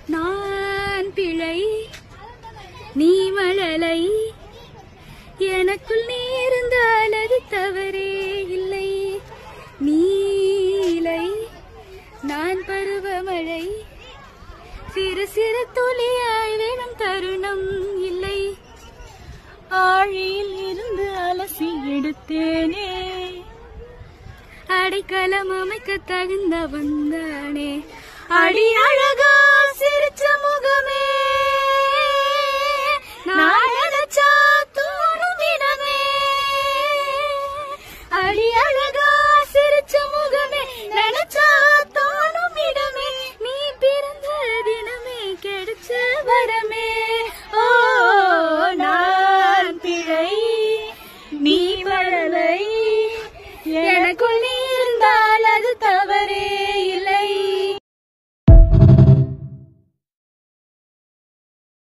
நான் பிழை நீ மழலை எனக்குள் நீ இருந்தால் அது தவறே இல்லை. நீலை நான் பருவமழை சிறு சிறு துளியாய் வேணும் தருணம் இல்லை. ஆழியில் இருந்து அலசி எடுத்தேனே அடைக்கலம் அமைக்க தகுந்த வந்தானே. அடி அழகா சிரிச்ச முகமே